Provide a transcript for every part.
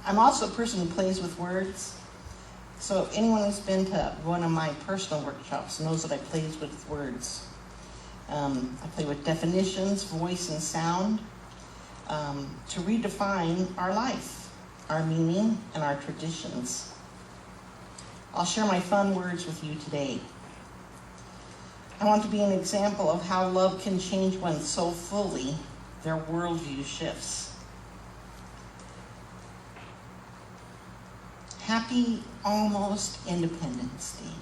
I'm also a person who plays with words. So if anyone who's been to one of my personal workshops knows that I play with words. I play with definitions, voice, and sound to redefine our life, our meaning, and our traditions. I'll share my fun words with you today. I want to be an example of how love can change one so fully their worldview shifts. Happy almost Independence Day.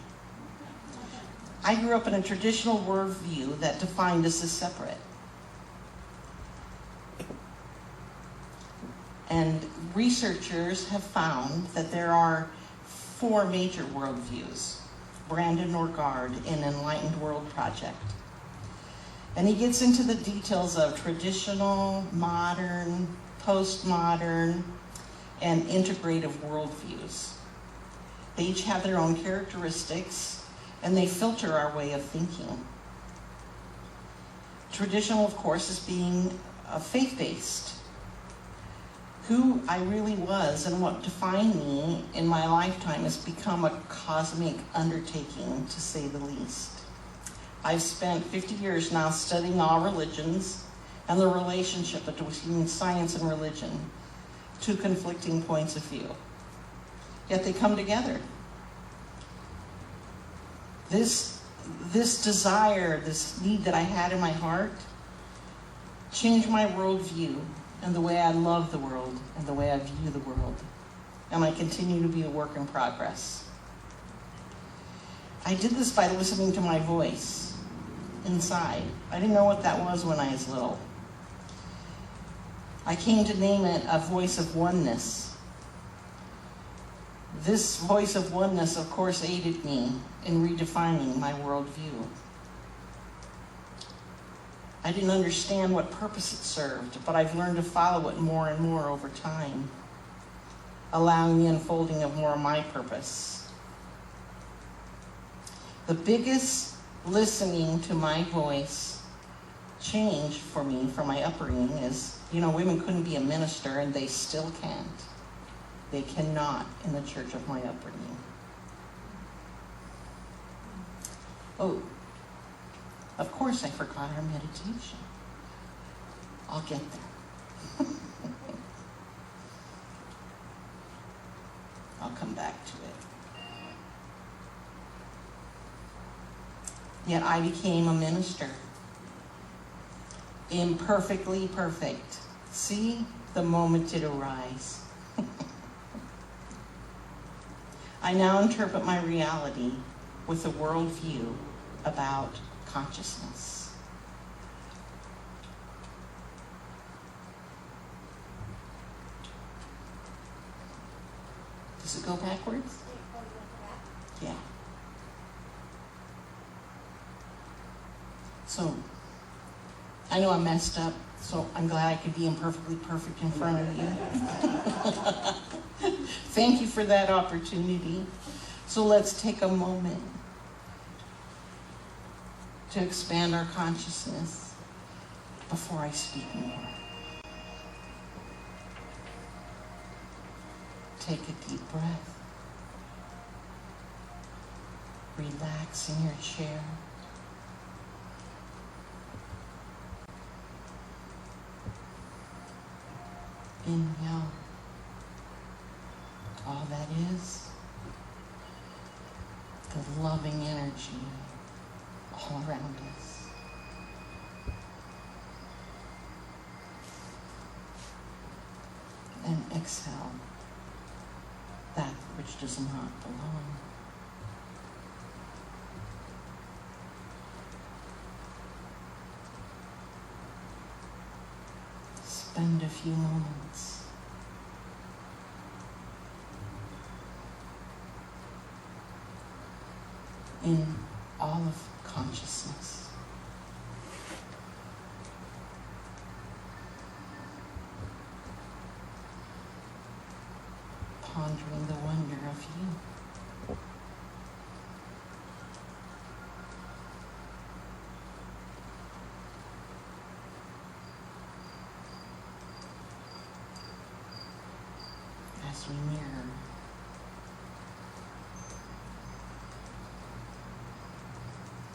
I grew up in a traditional worldview that defined us as separate. And researchers have found that there are 4 major worldviews. Brandon Norgard in Enlightened World Project. And he gets into the details of traditional, modern, postmodern, and integrative worldviews. They each have their own characteristics, and they filter our way of thinking. Traditional, of course, is being faith-based. Who I really was and what defined me in my lifetime has become a cosmic undertaking, to say the least. I've spent 50 years now studying all religions and the relationship between science and religion, 2 conflicting points of view. Yet they come together. This desire, this need that I had in my heart, changed my worldview and the way I love the world and the way I view the world. And I continue to be a work in progress. I did this by listening to my voice inside. I didn't know what that was when I was little. I came to name it a voice of oneness. This voice of oneness, of course, aided me in redefining my worldview. I didn't understand what purpose it served, but I've learned to follow it more and more over time, allowing the unfolding of more of my purpose. The biggest listening to my voice change for me from my upbringing is, women couldn't be a minister, and they still can't. They cannot in the church of my upbringing. Oh, of course I forgot our meditation. I'll get there. I'll come back to it. Yet I became a minister. Imperfectly perfect. See, the moment did arise. I now interpret my reality with a worldview about consciousness. Does it go backwards? Yeah. So, I know I messed up, so I'm glad I could be imperfectly perfect in front of you. Thank you for that opportunity. So let's take a moment to expand our consciousness before I speak more. Take a deep breath. Relax in your chair. Inhale all that is, the loving energy all around us. And exhale that which does not belong. Spend a few moments in all of consciousness. Pondering the wonder of you. as we mirror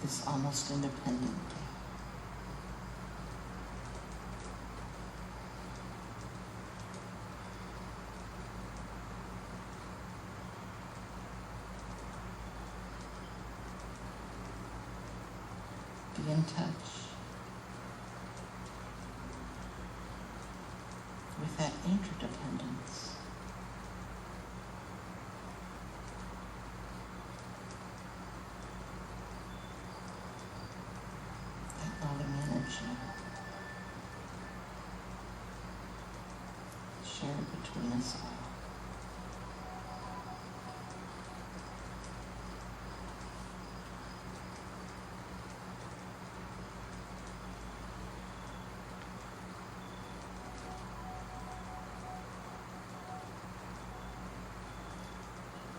this almost independent day. Be in touch with that interdependence. That loving energy shared between us all.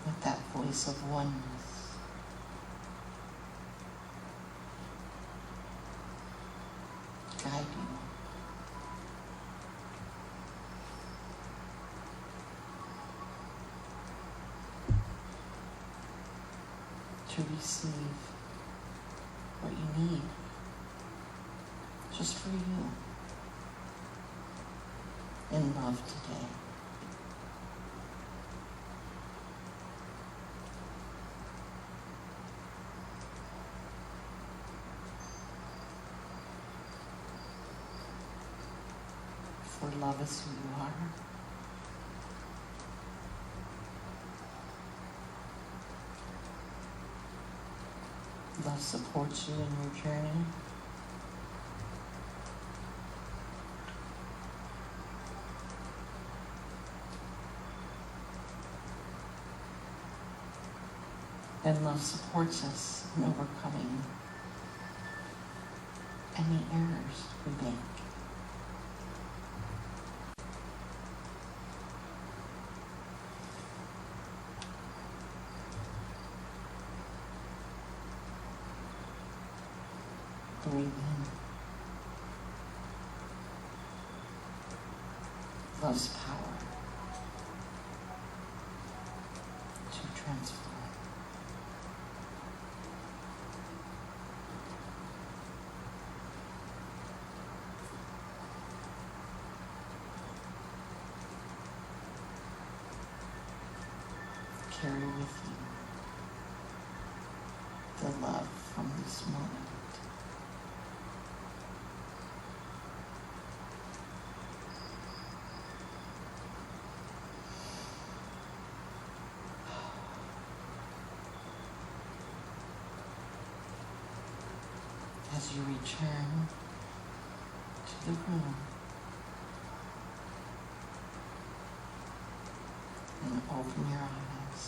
Let that voice of oneness guide you to receive what you need just for you in love today. For love is who you are. Love supports you in your journey. And love supports us in overcoming any errors we make. Breathe in. Love's power to transform. Carry with you the love from this moment. As you return to the room and open your eyes,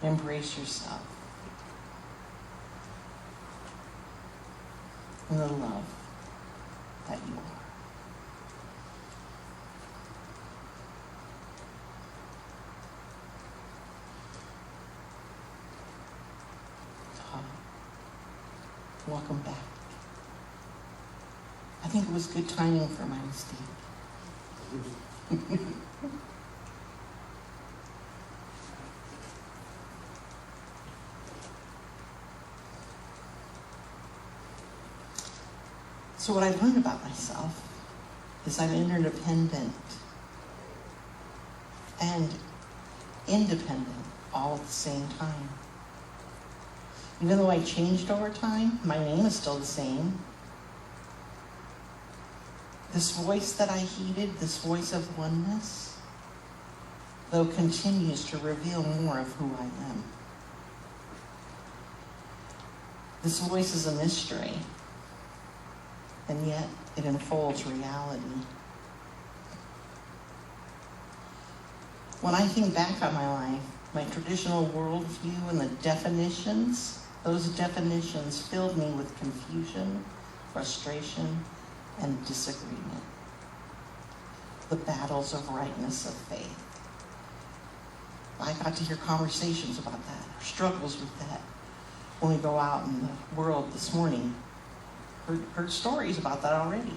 embrace yourself in the love that you are. Welcome back. I think it was good timing for my mistake. So what I learned about myself is I'm interdependent and independent all at the same time. Even though I changed over time, my name is still the same. This voice that I heeded, this voice of oneness, though continues to reveal more of who I am. This voice is a mystery, and yet it unfolds reality. When I think back on my life, my traditional worldview and the definitions, those definitions filled me with confusion, frustration, and disagreement. The battles of rightness of faith. I got to hear conversations about that, struggles with that, when we go out in the world this morning. heard stories about that already.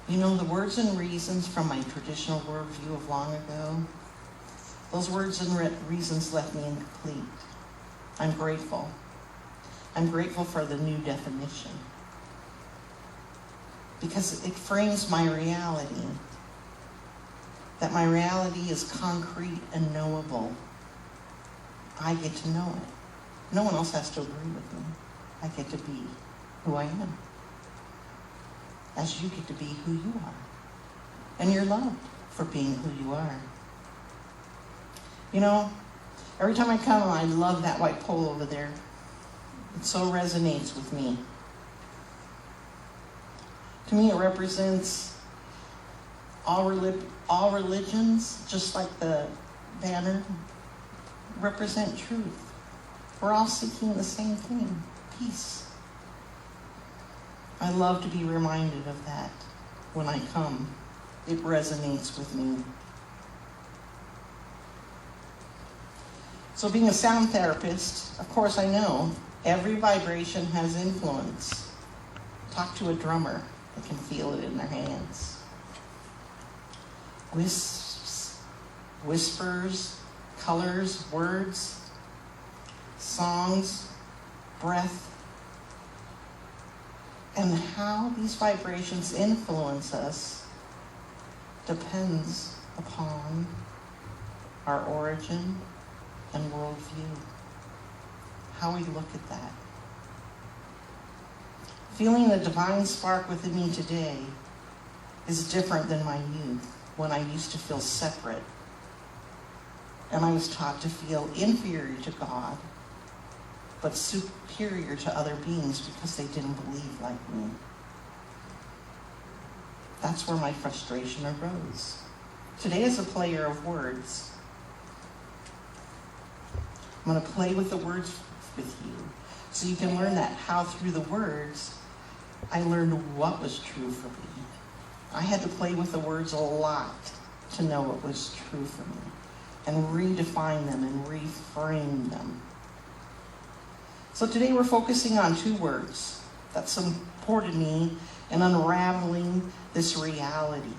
You know, the words and reasons from my traditional worldview of long ago, those words and reasons left me incomplete. I'm grateful. I'm grateful for the new definition, because it frames my reality, that my reality is concrete and knowable. I get to know it. No one else has to agree with me. I get to be who I am, as you get to be who you are. And you're loved for being who you are. You know, every time I come, I love that white pole over there. It so resonates with me. To me, it represents all religions, just like the banner, represent truth. We're all seeking the same thing, peace. I love to be reminded of that when I come. It resonates with me. So being a sound therapist, of course I know every vibration has influence. Talk to a drummer, they can feel it in their hands. Wisps, whispers, colors, words, songs, breath, and how these vibrations influence us depends upon our origin and worldview, how we look at that. Feeling the divine spark within me today is different than my youth, when I used to feel separate, and I was taught to feel inferior to God, but superior to other beings because they didn't believe like me. That's where my frustration arose. Today is a player of words. I'm going to play with the words with you, so you can learn that how through the words, I learned what was true for me. I had to play with the words a lot to know what was true for me, and redefine them and reframe them. So today we're focusing on two words that supported me in unraveling this reality.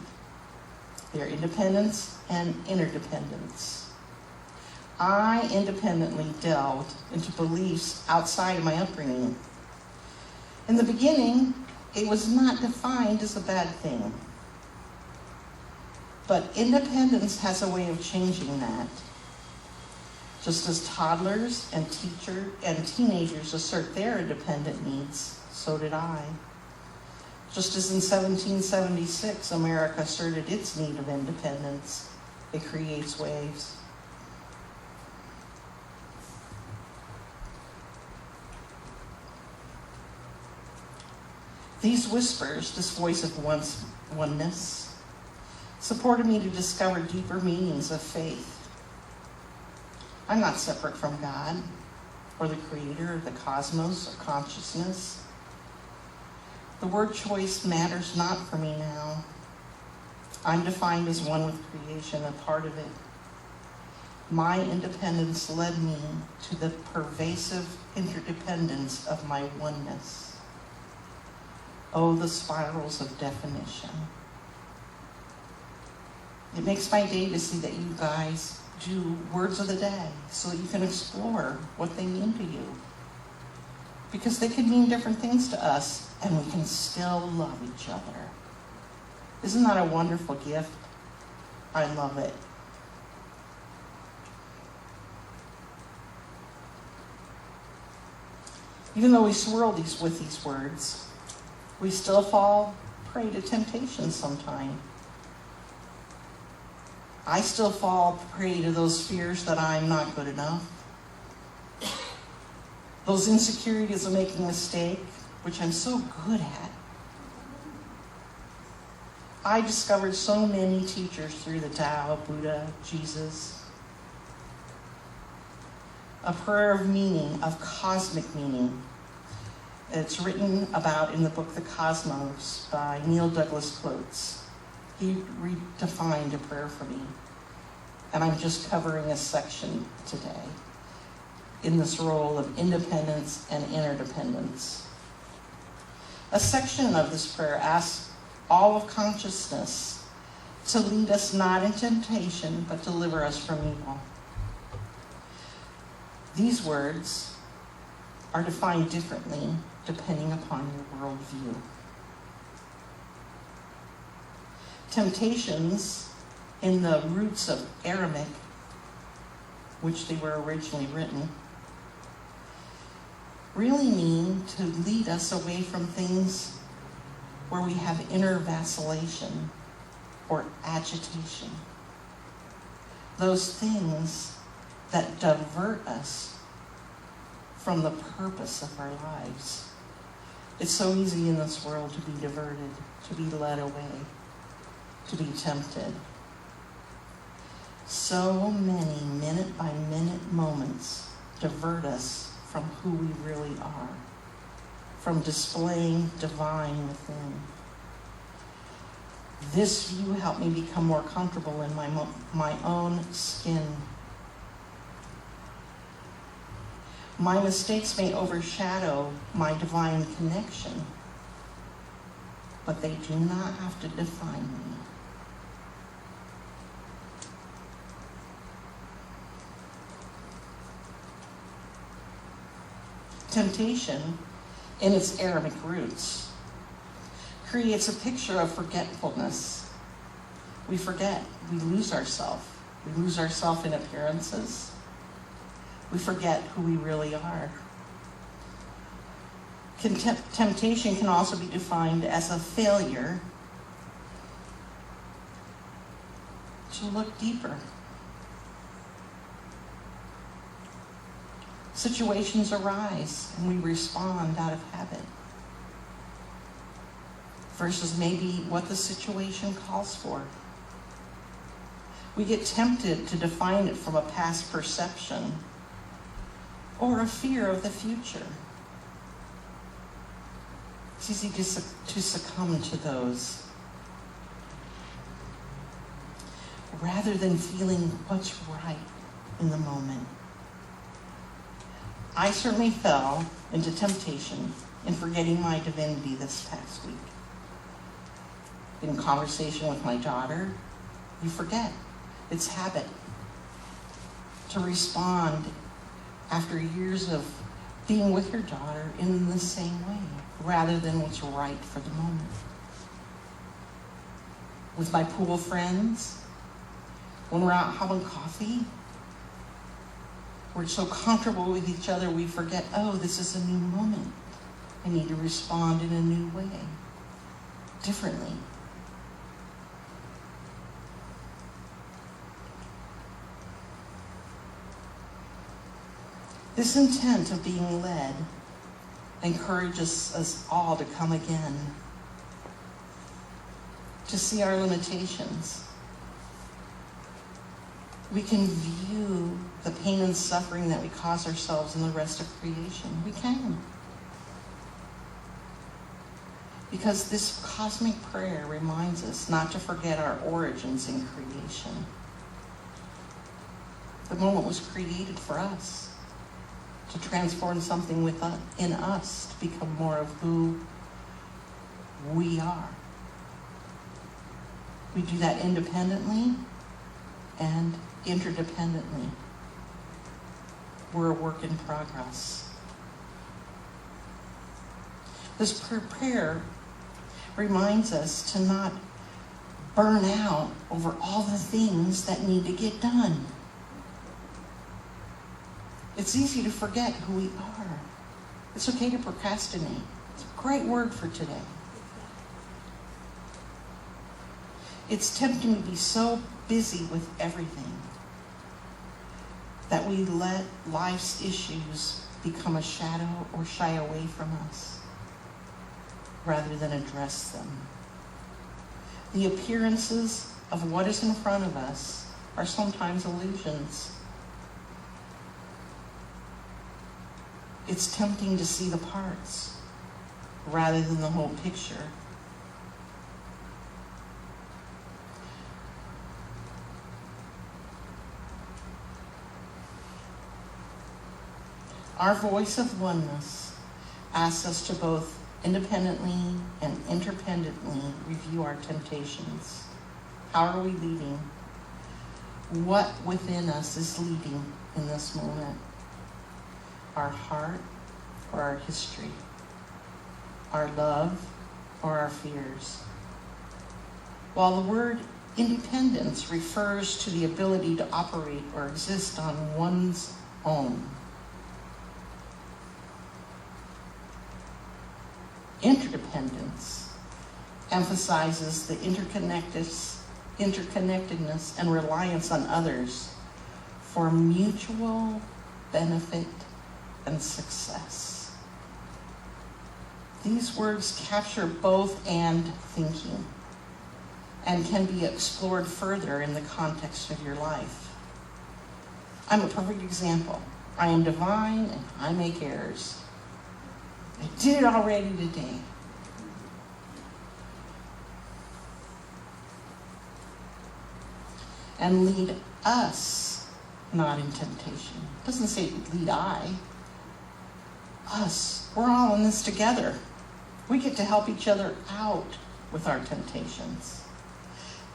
They're independence and interdependence. I independently delved into beliefs outside of my upbringing. In the beginning, it was not defined as a bad thing. But independence has a way of changing that. Just as toddlers and teenagers assert their independent needs, so did I. Just as in 1776, America asserted its need of independence, it creates waves. These whispers, this voice of oneness, supported me to discover deeper meanings of faith. I'm not separate from God, or the creator of the cosmos or consciousness. The word choice matters not for me now. I'm defined as one with creation, a part of it. My independence led me to the pervasive interdependence of my oneness. Oh, the spirals of definition. It makes my day to see that you guys do words of the day so that you can explore what they mean to you. Because they can mean different things to us, and we can still love each other. Isn't that a wonderful gift? I love it. Even though we swirl with these words, we still fall prey to temptation sometime. I still fall prey to those fears that I'm not good enough. Those insecurities of making a mistake, which I'm so good at. I discovered so many teachers through the Tao, Buddha, Jesus. A prayer of meaning, of cosmic meaning. It's written about in the book The Cosmos by Neil Douglas Coates. He redefined a prayer for me. And I'm just covering a section today. in this role of independence and interdependence. A section of this prayer asks all of consciousness to lead us not in temptation, but deliver us from evil. These words are defined differently depending upon your worldview. Temptations, in the roots of Aramaic, which they were originally written, really mean to lead us away from things where we have inner vacillation or agitation. Those things that divert us from the purpose of our lives. It's so easy in this world to be diverted, to be led away, to be tempted. So many minute-by-minute moments divert us from who we really are, from displaying divine within. This view helped me become more comfortable in my own skin. My mistakes may overshadow my divine connection, but they do not have to define me. Temptation, in its Aramaic roots, creates a picture of forgetfulness. We forget. We lose ourselves. We lose ourselves in appearances. We forget who we really are. Temptation can also be defined as a failure to look deeper. Situations arise and we respond out of habit versus maybe what the situation calls for. We get tempted to define it from a past perception or a fear of the future. It's easy to succumb to those rather than feeling what's right in the moment. I certainly fell into temptation in forgetting my divinity this past week. In conversation with my daughter, you forget. It's habit to respond after years of being with your daughter in the same way, rather than what's right for the moment. With my pool friends, when we're out having coffee, we're so comfortable with each other, we forget, oh, this is a new moment. I need to respond in a new way, differently. This intent of being led encourages us all to come again, to see our limitations. We can view the pain and suffering that we cause ourselves and the rest of creation. We can. Because this cosmic prayer reminds us not to forget our origins in creation. The moment was created for us, to transform something in us to become more of who we are. We do that independently and interdependently. We're a work in progress. This prayer reminds us to not burn out over all the things that need to get done. It's easy to forget who we are. It's okay to procrastinate. It's a great word for today. It's tempting to be so busy with everything that we let life's issues become a shadow or shy away from us rather than address them. The appearances of what is in front of us are sometimes illusions. It's tempting to see the parts rather than the whole picture. Our voice of oneness asks us to both independently and interdependently review our temptations. How are we leading? What within us is leading in this moment? Our heart or our history? Our love or our fears? While the word independence refers to the ability to operate or exist on one's own, interdependence emphasizes the interconnectedness and reliance on others for mutual benefit and success. These words capture both and thinking and can be explored further in the context of your life. I'm a perfect example. I am divine and I make errors. I did it already today. And lead us not in temptation. It doesn't say lead I. Us. We're all in this together. We get to help each other out with our temptations.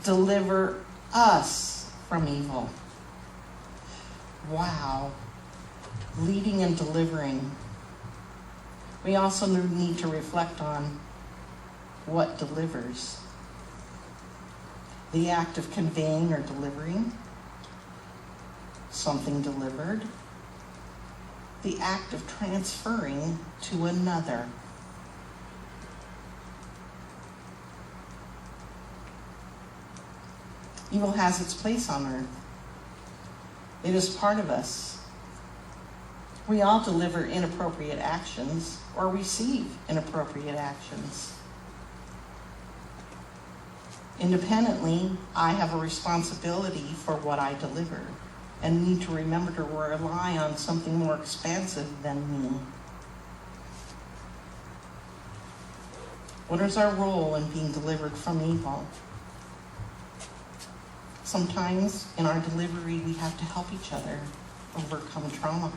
Deliver us from evil. Wow. Leading and delivering. We also need to reflect on what delivers. The act of conveying or delivering something delivered. The act of transferring to another. Evil has its place on earth. It is part of us. We all deliver inappropriate actions or receive inappropriate actions. Independently, I have a responsibility for what I deliver and need to remember to rely on something more expansive than me. What is our role in being delivered from evil? Sometimes in our delivery, we have to help each other overcome trauma,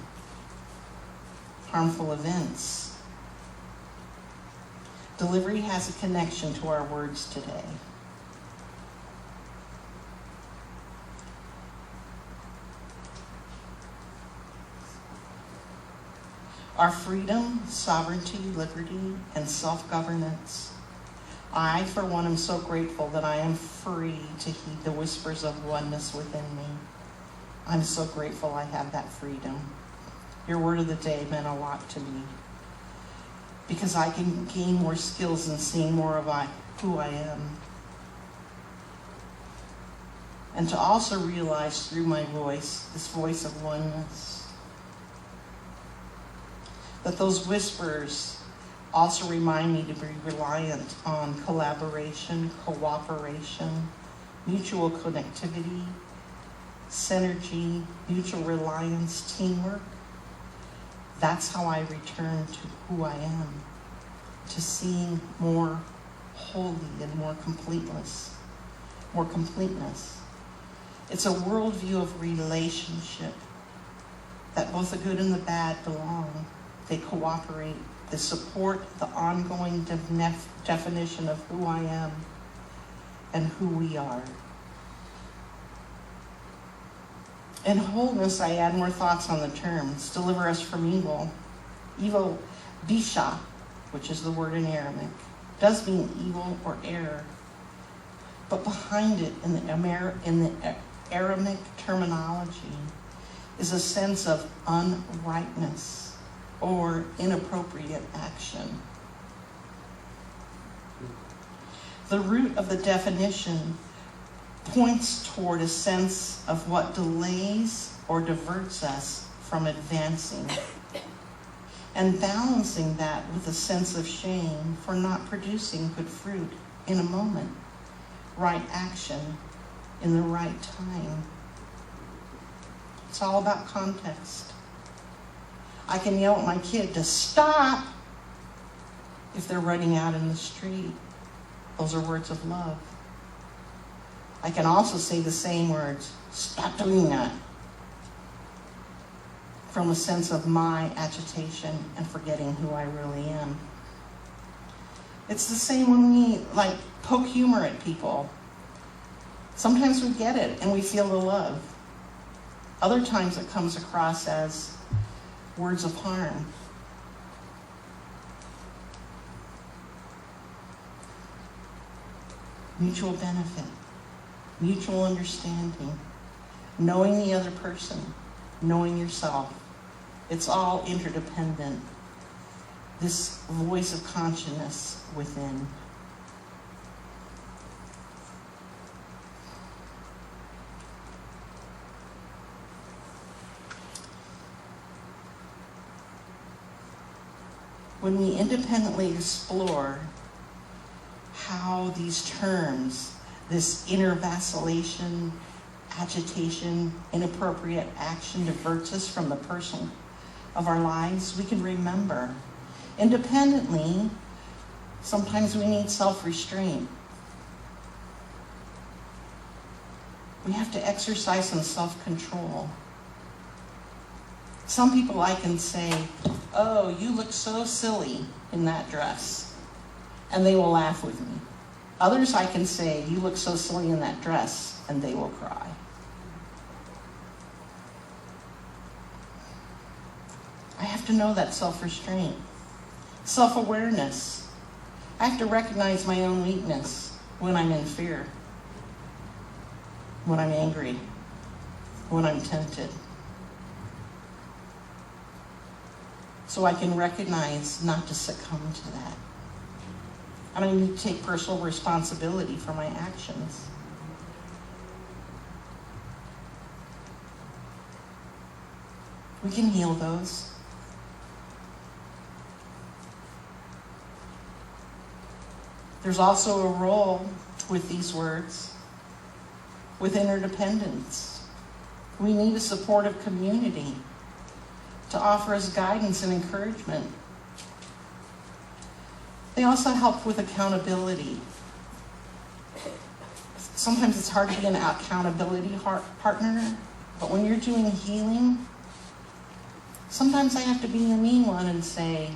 harmful events. Delivery has a connection to our words today. Our freedom, sovereignty, liberty, and self-governance. I, for one, am so grateful that I am free to heed the whispers of oneness within me. I'm so grateful I have that freedom. Your word of the day meant a lot to me because I can gain more skills in seeing more of who I am. And to also realize through my voice, this voice of oneness, that those whispers also remind me to be reliant on collaboration, cooperation, mutual connectivity, synergy, mutual reliance, teamwork. That's how I return to who I am, to seeing more holy and more completeness. It's a worldview of relationship, that both the good and the bad belong. They cooperate, they support the ongoing definition of who I am and who we are. In wholeness, I add more thoughts on the terms. Deliver us from evil. Evil, bisha, which is the word in Aramaic, does mean evil or error. But behind it, in the Aramaic terminology, is a sense of unrightness or inappropriate action. The root of the definition points toward a sense of what delays or diverts us from advancing, and balancing that with a sense of shame for not producing good fruit in a moment, right action in the right time. It's all about context. I can yell at my kid to stop if they're running out in the street. Those are words of love. I can also say the same words, stop doing that. from a sense of my agitation and forgetting who I really am. It's the same when we poke humor at people. Sometimes we get it and we feel the love. Other times it comes across as words of harm. Mutual benefit, mutual understanding, knowing the other person, knowing yourself. It's all interdependent. This voice of consciousness within. When we independently explore how these terms, this inner vacillation, agitation, inappropriate action diverts us from the person of our lives, we can remember. Independently, sometimes we need self-restraint. We have to exercise some self-control. Some people I can say, "Oh, you look so silly in that dress," and they will laugh with me. Others I can say, "You look so silly in that dress," and they will cry. I have to know that self-restraint. Self-awareness. I have to recognize my own weakness when I'm in fear, when I'm angry, when I'm tempted. So I can recognize not to succumb to that. And I need to take personal responsibility for my actions. We can heal those. There's also a role with these words, with interdependence. We need a supportive community to offer us guidance and encouragement. They also help with accountability. Sometimes it's hard to be an accountability partner, but when you're doing healing, sometimes I have to be the mean one and say,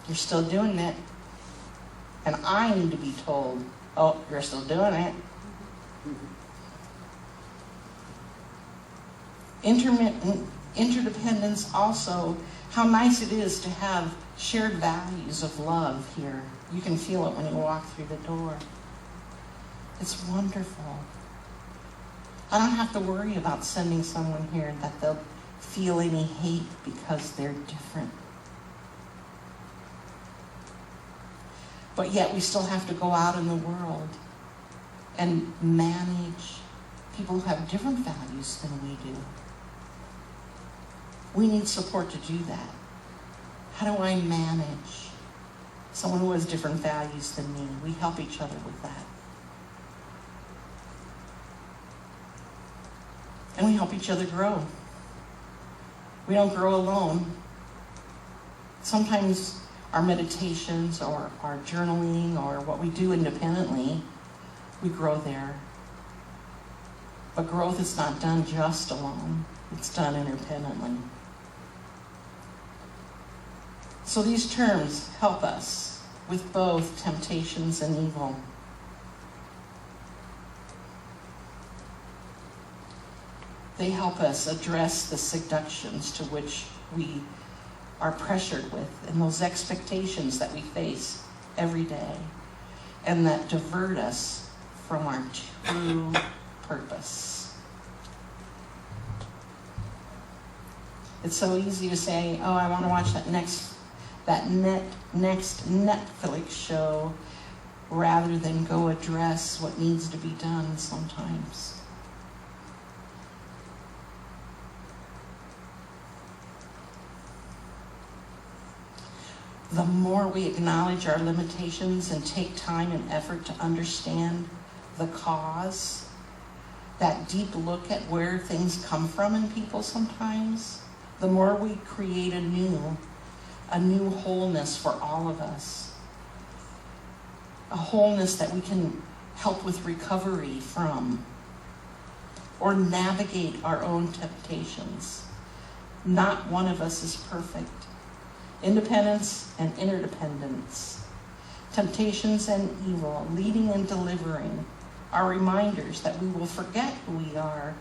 "You're still doing it." And I need to be told, "Oh, you're still doing it." Interdependence also, how nice it is to have shared values of love here. You can feel it when you walk through the door. It's wonderful. I don't have to worry about sending someone here that they'll feel any hate because they're different. But yet we still have to go out in the world and manage people who have different values than we do. We need support to do that. How do I manage someone who has different values than me? We help each other with that. And we help each other grow. We don't grow alone. Sometimes our meditations or our journaling or what we do independently, we grow there. But growth is not done just alone. It's done independently. So these terms help us with both temptations and evil. They help us address the seductions to which we are pressured with and those expectations that we face every day and that divert us from our true purpose. It's so easy to say, "Oh, I want to watch that next Netflix show," rather than go address what needs to be done sometimes. The more we acknowledge our limitations and take time and effort to understand the cause, that deep look at where things come from in people sometimes, the more we create a new wholeness for all of us. A wholeness that we can help with recovery from or navigate our own temptations Not one of us is perfect. Independence and interdependence, temptations and evil, leading and delivering, are reminders that we will forget who we are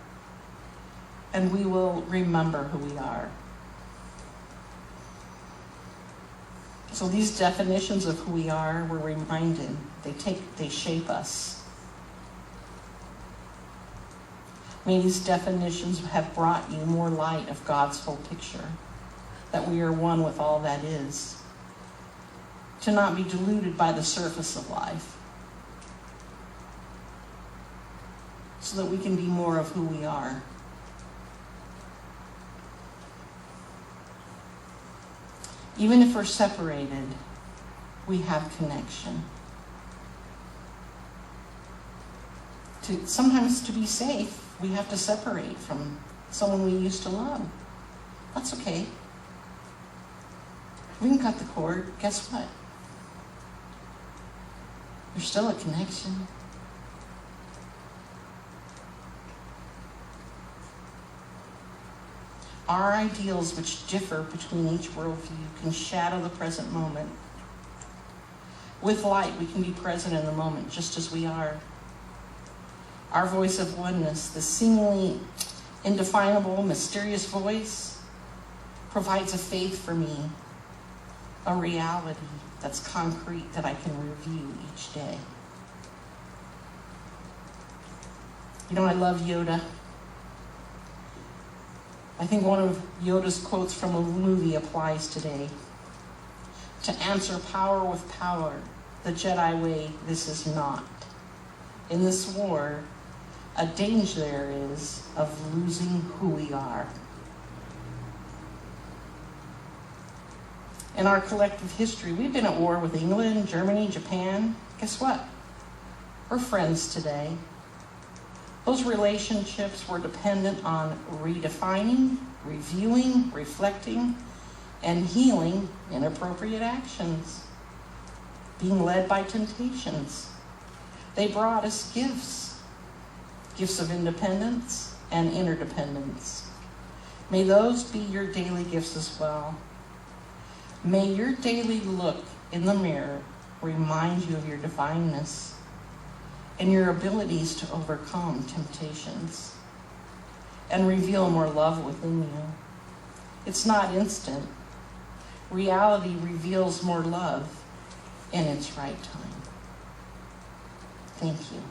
and we will remember who we are. So these definitions of who we are, we're reminded, they shape us. May these definitions have brought you more light of God's whole picture, that we are one with all that is, to not be deluded by the surface of life, so that we can be more of who we are. Even if we're separated, we have connection. Sometimes to be safe, we have to separate from someone we used to love. That's okay. We can cut the cord. Guess what? There's still a connection. Our ideals, which differ between each worldview, can shadow the present moment. With light, we can be present in the moment, just as we are. Our voice of oneness, the seemingly indefinable, mysterious voice, provides a faith for me, a reality that's concrete that I can review each day. You know, I love Yoda. I think one of Yoda's quotes from a movie applies today. To answer power with power, the Jedi way, this is not. In this war, a danger there is of losing who we are. In our collective history, we've been at war with England, Germany, Japan. Guess what? We're friends today. Those relationships were dependent on redefining, reviewing, reflecting, and healing inappropriate actions, being led by temptations. They brought us gifts of independence and interdependence. May those be your daily gifts as well. May your daily look in the mirror remind you of your divineness and your abilities to overcome temptations and reveal more love within you. It's not instant. Reality reveals more love in its right time. Thank you.